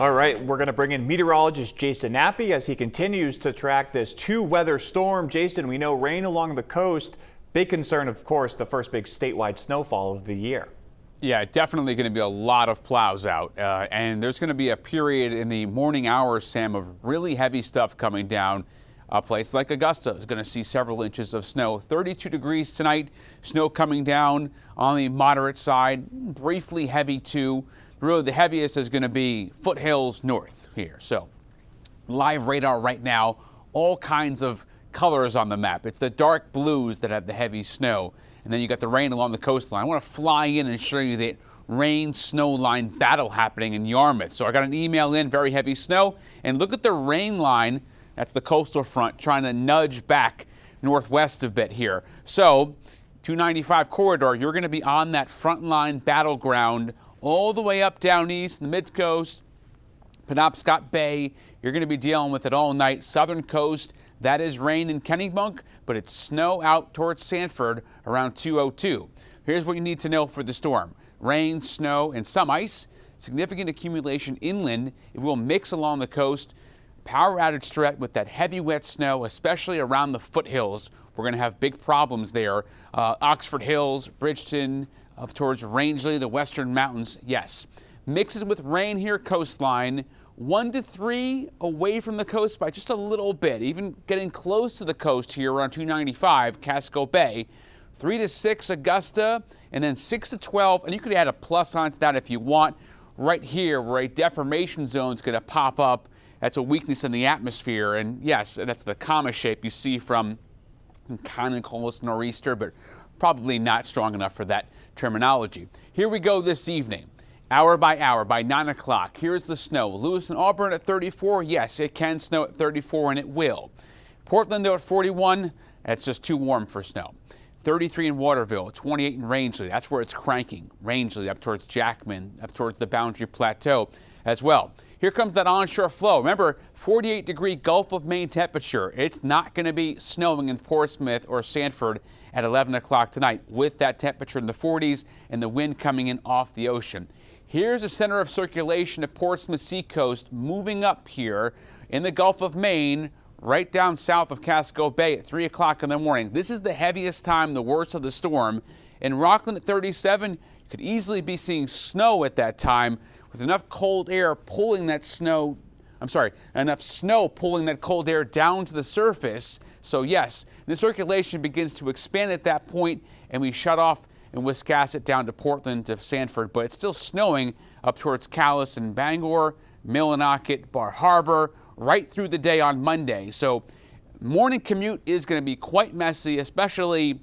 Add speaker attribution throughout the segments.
Speaker 1: All right, we're going to bring in meteorologist Jason Nappy as he continues to track this two-weather storm. Jason, we know rain along the coast. Big concern, of course, the first big statewide snowfall of the year.
Speaker 2: Yeah, definitely going to be a lot of plows out. And there's going to be a period in the morning hours, Sam, of really heavy stuff coming down. A place like Augusta is going to see several inches of snow. 32 degrees tonight, snow coming down on the moderate side, briefly heavy too. Really, the heaviest is going to be foothills north here. So live radar right now, all kinds of colors on the map. It's the dark blues that have the heavy snow. And then you got the rain along the coastline. I want to fly in and show you the rain-snow line battle happening in Yarmouth. So I got an email in, very heavy snow. And look at the rain line. That's the coastal front trying to nudge back northwest a bit here. So 295 corridor, you're going to be on that front line battleground all the way up down east, the mid-coast, Penobscot Bay. You're going to be dealing with it all night. Southern coast, that is rain in Kennebunk, but it's snow out towards Sanford around 2:02. Here's what you need to know for the storm. Rain, snow, and some ice. Significant accumulation inland. It will mix along the coast. Power outage threat with that heavy wet snow, especially around the foothills. We're going to have big problems there. Oxford Hills, Bridgeton, up towards Rangeley, the western mountains, yes. Mixes with rain here, coastline. 1 to 3 away from the coast by just a little bit, even getting close to the coast here around 295, Casco Bay. 3 to 6, Augusta, and then 6 to 12, and you could add a plus onto that if you want. Right here, where a deformation zone is going to pop up. That's a weakness in the atmosphere, and yes, that's the comma shape you see from, kind of call this nor'easter, but probably not strong enough for that terminology. Here we go this evening, hour by hour, by 9 o'clock. Here's the snow. Lewis and Auburn at 34. Yes, it can snow at 34, and it will. Portland, though, at 41. That's just too warm for snow. 33 in Waterville, 28 in Rangeley. That's where it's cranking. Rangeley up towards Jackman, up towards the Boundary Plateau as well. Here comes that onshore flow. Remember, 48-degree Gulf of Maine temperature. It's not going to be snowing in Portsmouth or Sanford at 11 o'clock tonight with that temperature in the 40s and the wind coming in off the ocean. Here's the center of circulation at Portsmouth Seacoast moving up here in the Gulf of Maine, right down south of Casco Bay at 3 o'clock in the morning. This is the heaviest time, the worst of the storm. In Rockland at 37, you could easily be seeing snow at that time with enough cold air pulling that snow, enough snow pulling that cold air down to the surface. So yes, the circulation begins to expand at that point, and we shut off in Wiscasset down to Portland to Sanford, but it's still snowing up towards Calais and Bangor, Millinocket, Bar Harbor, right through the day on Monday. So morning commute is going to be quite messy, especially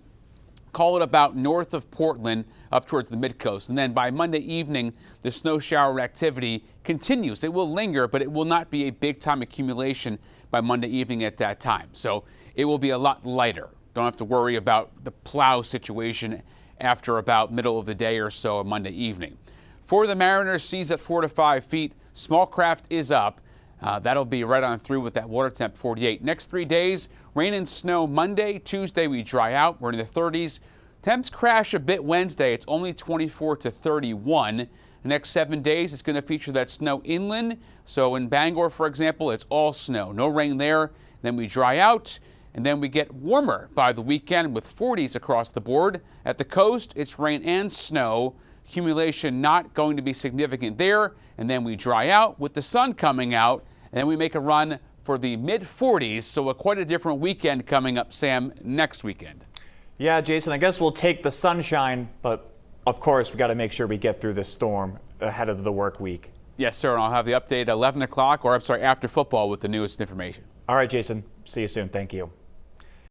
Speaker 2: call it about north of Portland up towards the mid-coast. And then by Monday evening, the snow shower activity continues. It will linger, but it will not be a big-time accumulation by Monday evening at that time. So it will be a lot lighter. Don't have to worry about the plow situation after about middle of the day or so on Monday evening. For the Mariners, seas at 4 to 5 feet. Small craft is up. That'll be right on through with that water temp 48. Next 3 days, rain and snow Monday. Tuesday, we dry out. We're in the 30s. Temps crash a bit Wednesday. It's only 24 to 31. The next 7 days, it's going to feature that snow inland. So in Bangor, for example, it's all snow. No rain there. Then we dry out, and then we get warmer by the weekend with 40s across the board. At the coast, it's rain and snow. Accumulation not going to be significant there. And then we dry out with the sun coming out, and then we make a run for the mid-40s. So quite a different weekend coming up, Sam, next weekend.
Speaker 1: Yeah, Jason, I guess we'll take the sunshine, but of course we got to make sure we get through this storm ahead of the work week.
Speaker 2: Yes, sir, and I'll have the update at 11 o'clock, or after football with the newest information.
Speaker 1: All right, Jason, see you soon. Thank you.